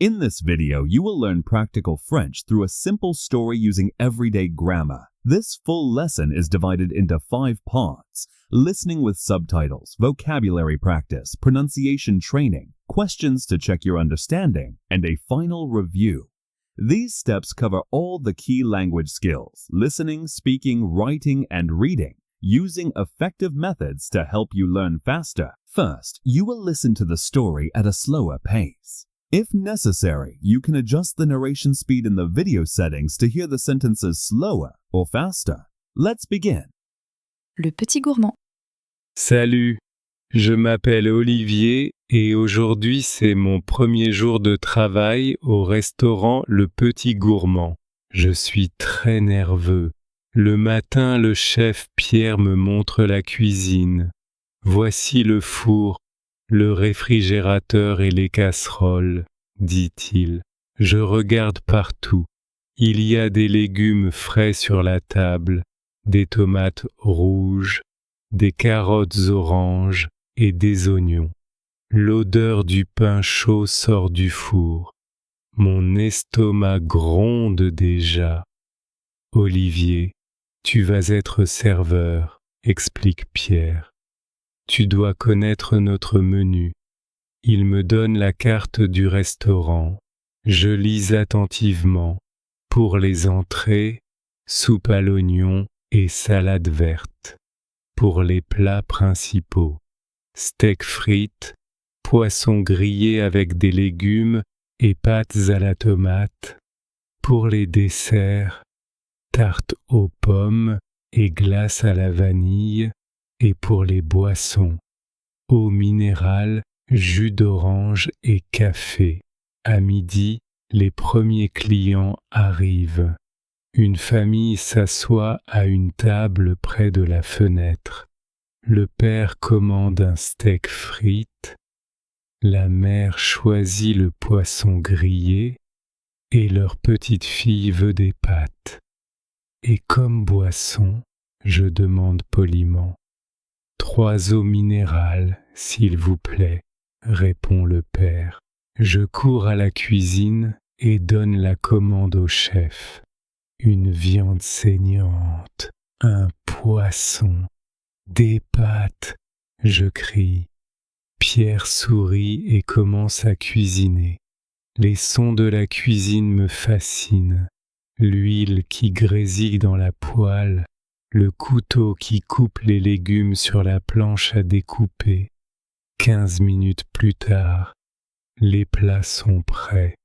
In this video, you will learn practical French through a simple story using everyday grammar. This full lesson is divided into 5 parts: listening with subtitles, vocabulary practice, pronunciation training, questions to check your understanding, and a final review. These steps cover all the key language skills: listening, speaking, writing, and reading, using effective methods to help you learn faster. First, you will listen to the story at a slower pace. If necessary, you can adjust the narration speed in the video settings to hear the sentences slower or faster. Let's begin. Le petit gourmand. Salut, je m'appelle Olivier et aujourd'hui c'est mon premier jour de travail au restaurant Le Petit Gourmand. Je suis très nerveux. Le matin, le chef Pierre me montre la cuisine. Voici le four, le réfrigérateur et les casseroles, dit-il. Je regarde partout. Il y a des légumes frais sur la table, des tomates rouges, des carottes oranges et des oignons. L'odeur du pain chaud sort du four. Mon estomac gronde déjà. Olivier, tu vas être serveur, explique Pierre. Tu dois connaître notre menu. Il me donne la carte du restaurant. Je lis attentivement. Pour les entrées, soupe à l'oignon et salade verte. Pour les plats principaux, steak frites, poisson grillé avec des légumes et pâtes à la tomate. Pour les desserts, tarte aux pommes et glace à la vanille. Et pour les boissons, eau minérale, jus d'orange et café. À midi, les premiers clients arrivent. Une famille s'assoit à une table près de la fenêtre. Le père commande un steak frites. La mère choisit le poisson grillé et leur petite fille veut des pâtes. Et comme boisson, je demande poliment: 3 eaux minérales, s'il vous plaît, répond le père. Je cours à la cuisine et donne la commande au chef. Une viande saignante, un poisson, des pâtes, je crie. Pierre sourit et commence à cuisiner. Les sons de la cuisine me fascinent. L'huile qui grésille dans la poêle, le couteau qui coupe les légumes sur la planche à découper. 15 minutes plus tard, les plats sont prêts.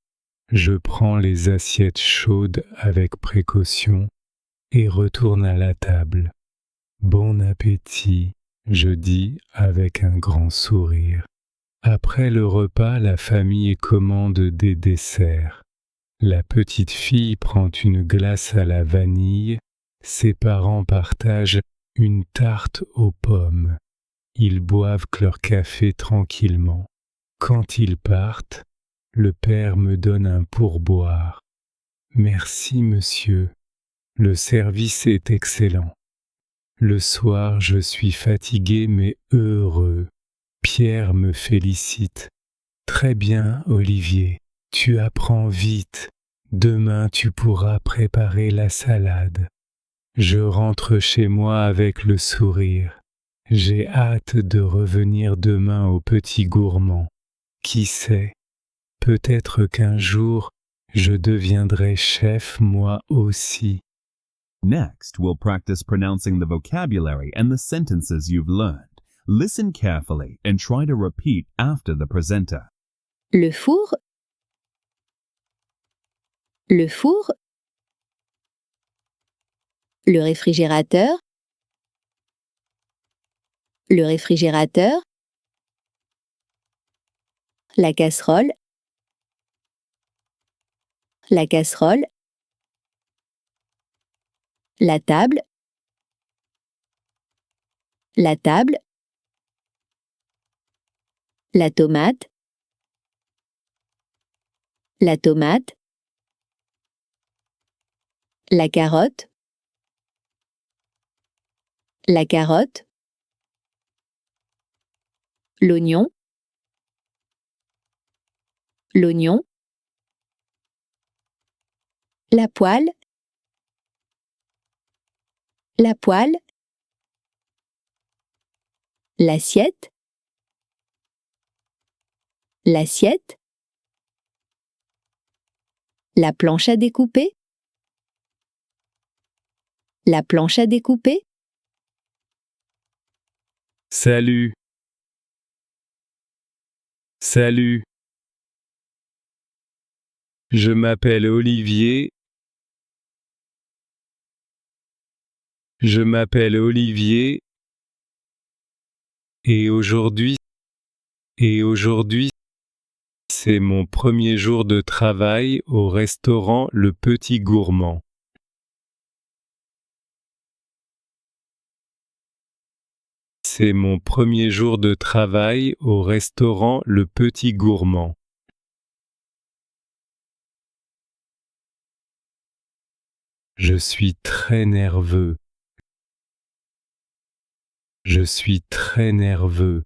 Je prends les assiettes chaudes avec précaution et retourne à la table. Bon appétit, je dis avec un grand sourire. Après le repas, la famille commande des desserts. La petite fille prend une glace à la vanille. Ses parents partagent une tarte aux pommes. Ils boivent leur café tranquillement. Quand ils partent, le père me donne un pourboire. Merci, monsieur. Le service est excellent. Le soir, je suis fatigué mais heureux. Pierre me félicite. Très bien, Olivier. Tu apprends vite. Demain, tu pourras préparer la salade. Je rentre chez moi avec le sourire. J'ai hâte de revenir demain au Petit Gourmand. Qui sait, peut-être qu'un jour, je deviendrai chef moi aussi. Next, we'll practice pronouncing the vocabulary and the sentences you've learned. Listen carefully and try to repeat after the presenter. Le four. Le four. Le réfrigérateur. Le réfrigérateur. La casserole. La casserole. La table. La table. La tomate. La tomate. La carotte. La carotte. L'oignon. L'oignon. la poêle, la poêle, l'assiette, l'assiette, la planche à découper, la planche à découper, Salut. Salut. Je m'appelle Olivier. Je m'appelle Olivier. Et aujourd'hui, c'est mon premier jour de travail au restaurant Le Petit Gourmand. C'est mon premier jour de travail au restaurant Le Petit Gourmand. Je suis très nerveux. Je suis très nerveux.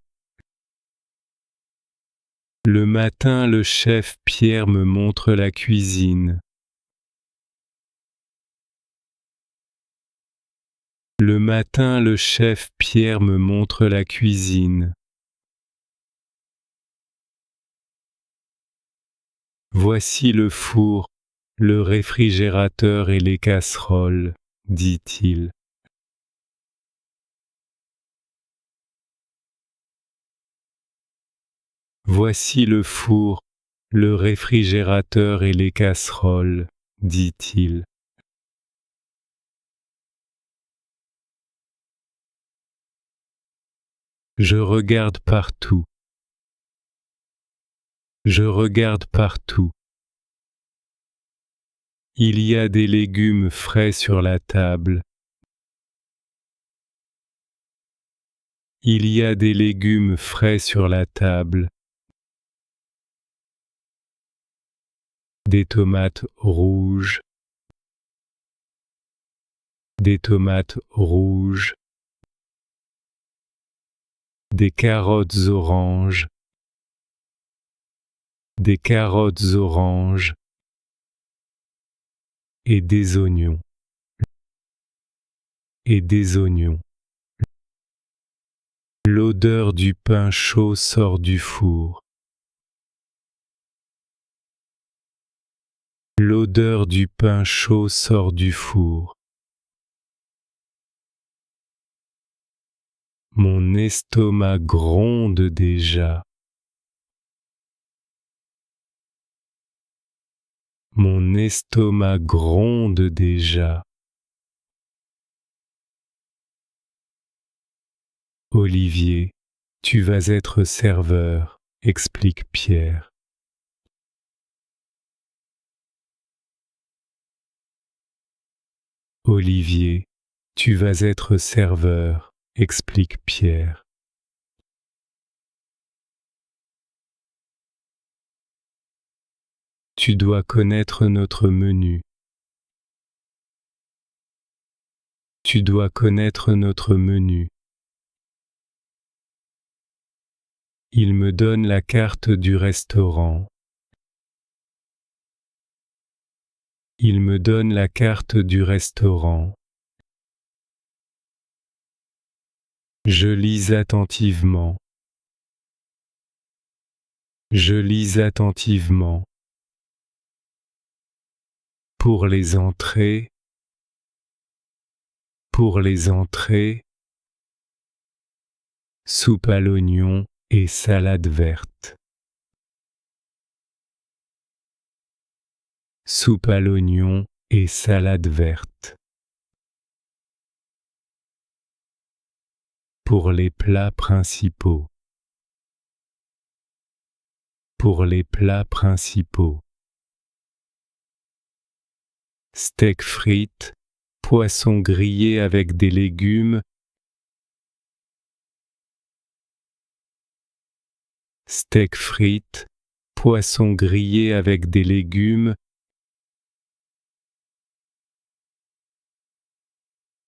Le matin, le chef Pierre me montre la cuisine. Le matin, le chef Pierre me montre la cuisine. Voici le four, le réfrigérateur et les casseroles, dit-il. Voici le four, le réfrigérateur et les casseroles, dit-il. Je regarde partout. Je regarde partout. Il y a des légumes frais sur la table. Il y a des légumes frais sur la table. Des tomates rouges. Des tomates rouges. Des carottes oranges. Des carottes oranges. Et des oignons. Et des oignons. L'odeur du pain chaud sort du four. L'odeur du pain chaud sort du four. Mon estomac gronde déjà. Mon estomac gronde déjà. Olivier, tu vas être serveur, explique Pierre. Olivier, tu vas être serveur, explique Pierre. Tu dois connaître notre menu. Tu dois connaître notre menu. Il me donne la carte du restaurant. Il me donne la carte du restaurant. Je lis attentivement. Je lis attentivement. Pour les entrées. Pour les entrées. Soupe à l'oignon et salade verte. Soupe à l'oignon et salade verte. Pour les plats principaux. Pour les plats principaux. Steak frites, poisson grillé avec des légumes. Steak frites, poisson grillé avec des légumes.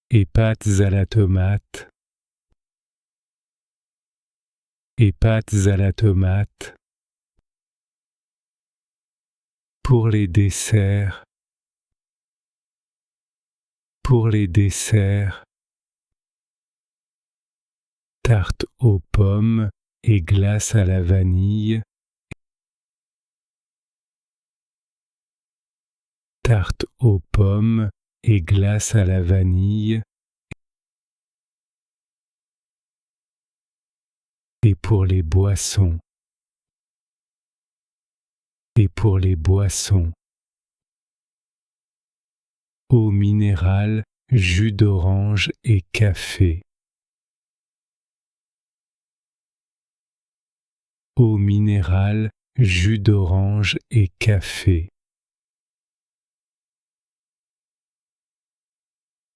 Et pâtes à la tomate. Et pâtes à la tomate. Pour les desserts. pour les desserts, tarte aux pommes et glace à la vanille, tarte aux pommes et glace à la vanille, et pour les boissons, et pour les boissons, eau minérale, jus d'orange et café. Eau minérale, jus d'orange et café.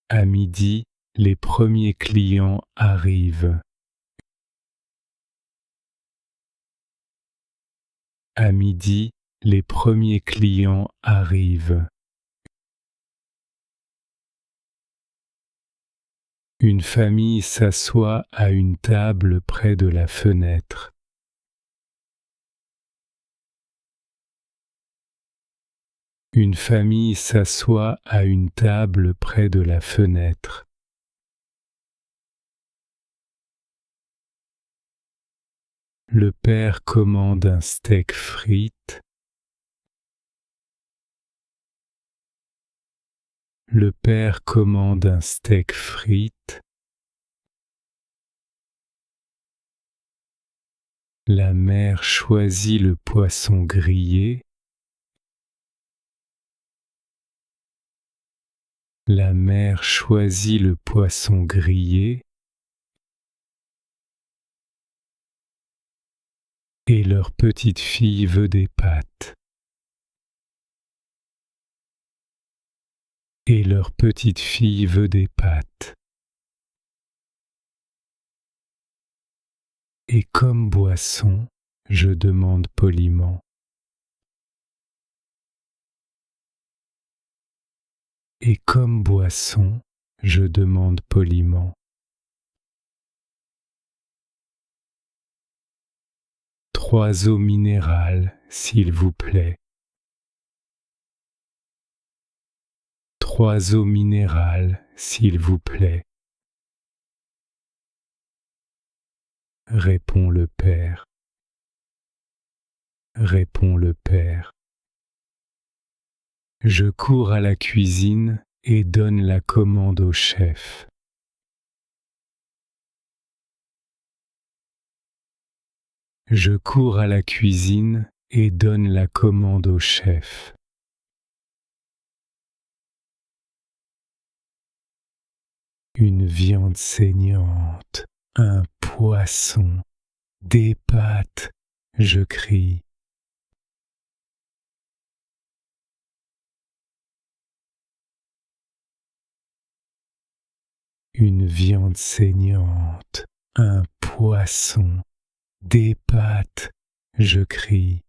À midi, les premiers clients arrivent. À midi, les premiers clients arrivent. Une famille s'assoit à une table près de la fenêtre. Une famille s'assoit à une table près de la fenêtre. Le père commande un steak frites. Le père commande un steak frites. La mère choisit le poisson grillé. La mère choisit le poisson grillé. Et leur petite fille veut des pâtes. Et leur petite fille veut des pâtes. Et comme boisson, je demande poliment. Et comme boisson, je demande poliment. Trois eaux minérales, s'il vous plaît. Trois eaux minérales, s'il vous plaît. Répond le père. Répond le père. Je cours à la cuisine et donne la commande au chef. Je cours à la cuisine et donne la commande au chef. Une viande saignante, un poisson, des pâtes, je crie. Une viande saignante, un poisson, des pâtes, je crie.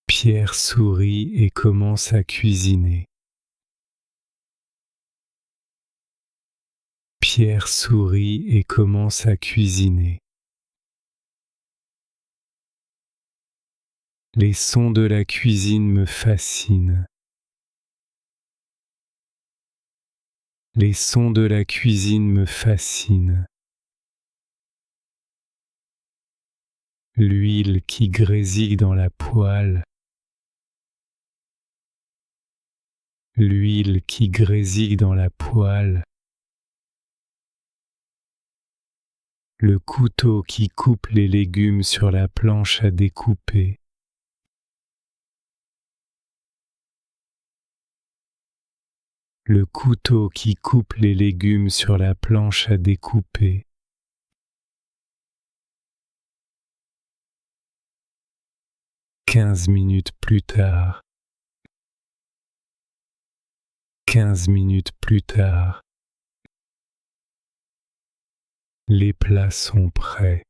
Pierre sourit et commence à cuisiner. Pierre sourit et commence à cuisiner. Les sons de la cuisine me fascinent. Les sons de la cuisine me fascinent. L'huile qui grésille dans la poêle. L'huile qui grésille dans la poêle. Le couteau qui coupe les légumes sur la planche à découper. Le couteau qui coupe les légumes sur la planche à découper. 15 minutes plus tard. 15 minutes plus tard. Les plats sont prêts.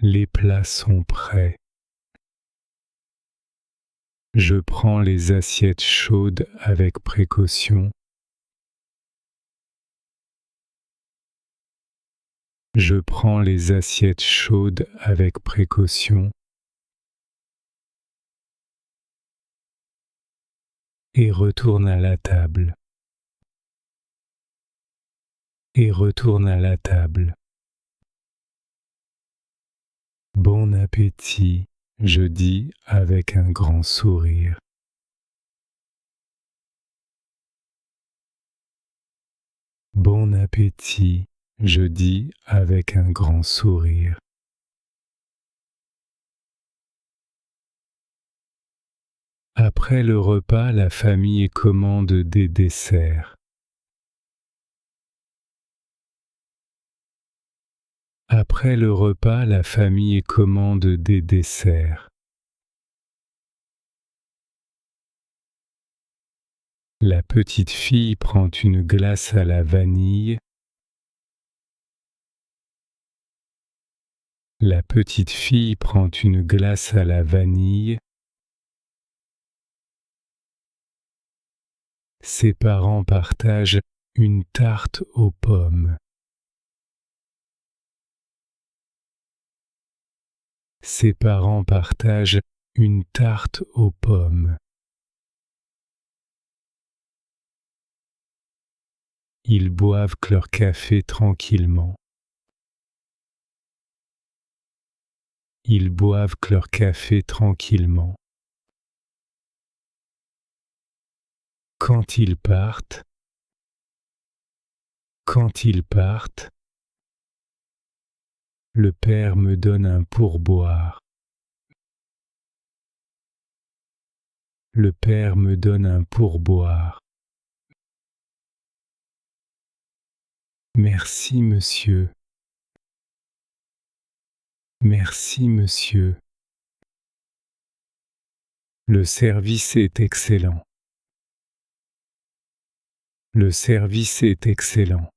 Les plats sont prêts. Je prends les assiettes chaudes avec précaution. Je prends les assiettes chaudes avec précaution et retourne à la table. Et retourne à la table. Bon appétit, je dis avec un grand sourire. Bon appétit, je dis avec un grand sourire. Après le repas, la famille commande des desserts. Après le repas, la famille commande des desserts. La petite fille prend une glace à la vanille. La petite fille prend une glace à la vanille. Ses parents partagent une tarte aux pommes. Ses parents partagent une tarte aux pommes. Ils boivent leur café tranquillement. Ils boivent leur café tranquillement. Quand ils partent, le père me donne un pourboire. Le père me donne un pourboire. Merci, monsieur. Merci, monsieur. Le service est excellent. Le service est excellent.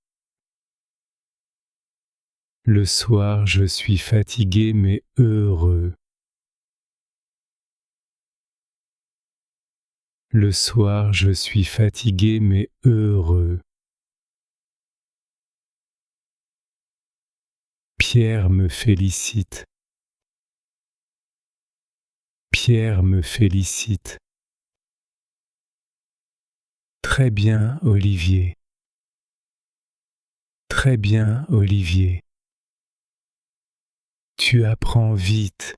Le soir, je suis fatigué mais heureux. Le soir, je suis fatigué mais heureux. Pierre me félicite. Pierre me félicite. Très bien, Olivier. Très bien, Olivier. Tu apprends vite.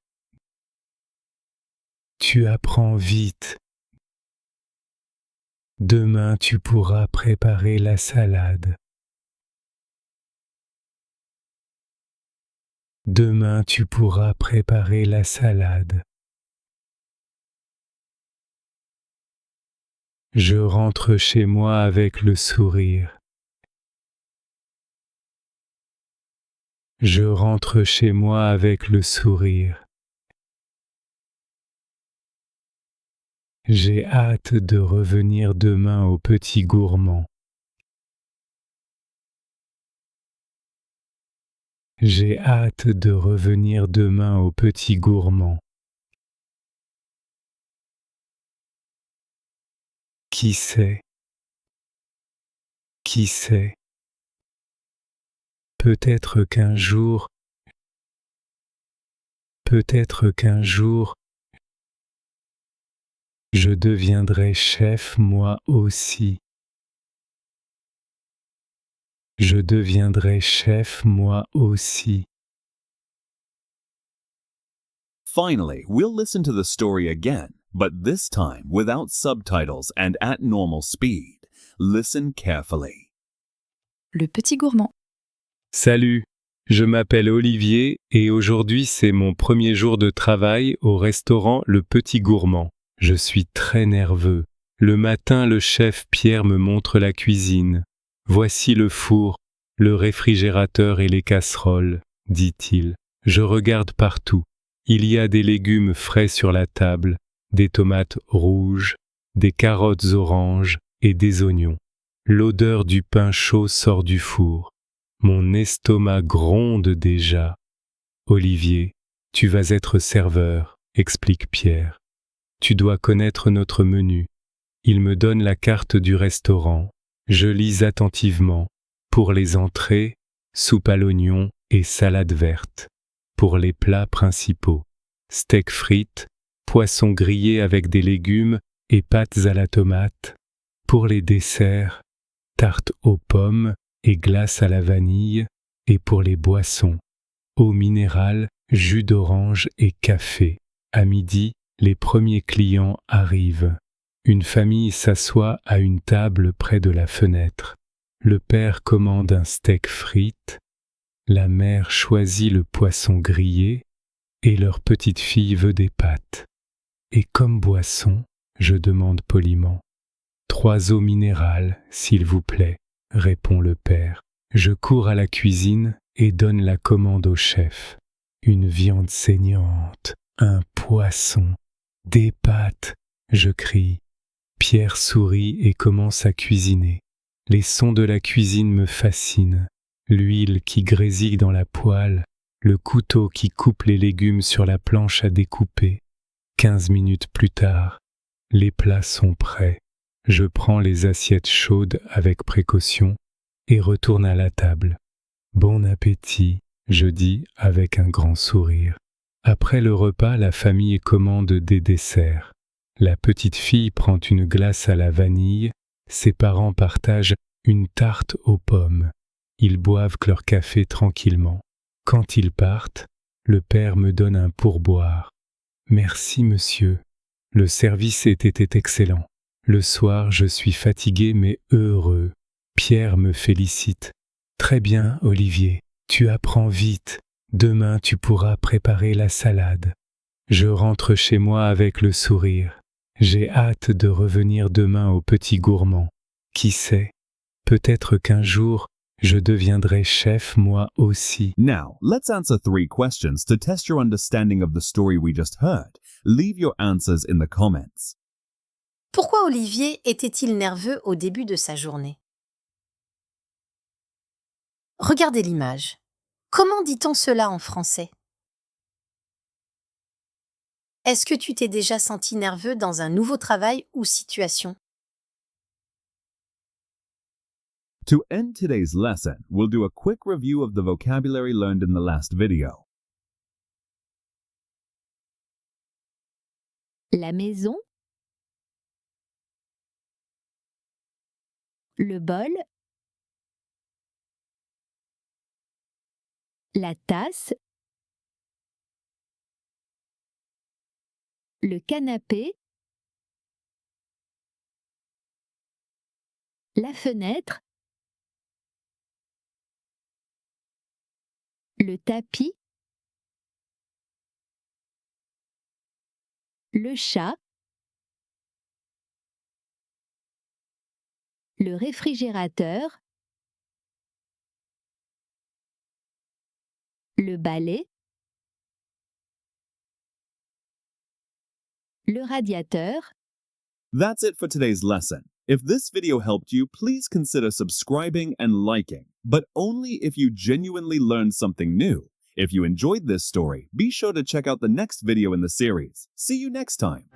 Tu apprends vite. Demain, tu pourras préparer la salade. Demain, tu pourras préparer la salade. Je rentre chez moi avec le sourire. Je rentre chez moi avec le sourire. J'ai hâte de revenir demain au Petit Gourmand. J'ai hâte de revenir demain au Petit Gourmand. Qui sait? Qui sait? Peut-être qu'un jour, je deviendrai chef moi aussi. Je deviendrai chef moi aussi. Finally, we'll listen to the story again, but this time without subtitles and at normal speed. Listen carefully. Le Petit Gourmand. Salut, je m'appelle Olivier et aujourd'hui c'est mon premier jour de travail au restaurant Le Petit Gourmand. Je suis très nerveux. Le matin, le chef Pierre me montre la cuisine. Voici le four, le réfrigérateur et les casseroles, dit-il. Je regarde partout. Il y a des légumes frais sur la table, des tomates rouges, des carottes oranges et des oignons. L'odeur du pain chaud sort du four. Mon estomac gronde déjà. Olivier, tu vas être serveur, explique Pierre. Tu dois connaître notre menu. Il me donne la carte du restaurant. Je lis attentivement. Pour les entrées, soupe à l'oignon et salade verte. Pour les plats principaux, steak frites, poisson grillé avec des légumes et pâtes à la tomate. Pour les desserts, tarte aux pommes et glace à la vanille. Et pour les boissons, eau minérale, jus d'orange et café. À midi, les premiers clients arrivent. Une famille s'assoit à une table près de la fenêtre. Le père commande un steak frites, la mère choisit le poisson grillé et leur petite fille veut des pâtes. Et comme boisson, je demande poliment. 3 eaux minérales, s'il vous plaît, répond le père. Je cours à la cuisine et donne la commande au chef. Une viande saignante, un poisson, des pâtes, je crie. Pierre sourit et commence à cuisiner. Les sons de la cuisine me fascinent. L'huile qui grésille dans la poêle, le couteau qui coupe les légumes sur la planche à découper. 15 minutes plus tard, les plats sont prêts. Je prends les assiettes chaudes avec précaution et retourne à la table. Bon appétit, je dis avec un grand sourire. Après le repas, la famille commande des desserts. La petite fille prend une glace à la vanille, ses parents partagent une tarte aux pommes. Ils boivent leur café tranquillement. Quand ils partent, le père me donne un pourboire. Merci, monsieur. Le service était excellent. Le soir, je suis fatigué mais heureux. Pierre me félicite. Très bien, Olivier. Tu apprends vite. Demain, tu pourras préparer la salade. Je rentre chez moi avec le sourire. J'ai hâte de revenir demain au Petit Gourmand. Qui sait, peut-être qu'un jour, je deviendrai chef moi aussi. Now, let's answer 3 questions to test your understanding of the story we just heard. Leave your answers in the comments. Pourquoi Olivier était-il nerveux au début de sa journée? Regardez l'image. Comment dit-on cela en français? Est-ce que tu t'es déjà senti nerveux dans un nouveau travail ou situation? To end today's lesson, we'll do a quick review of the vocabulary learned in the last video. La maison, le bol, la tasse, le canapé, la fenêtre, le tapis, le chat, le réfrigérateur, le balai, le radiateur. That's it for today's lesson. If this video helped you, please consider subscribing and liking, but only if you genuinely learned something new. If you enjoyed this story, be sure to check out the next video in the series. See you next time.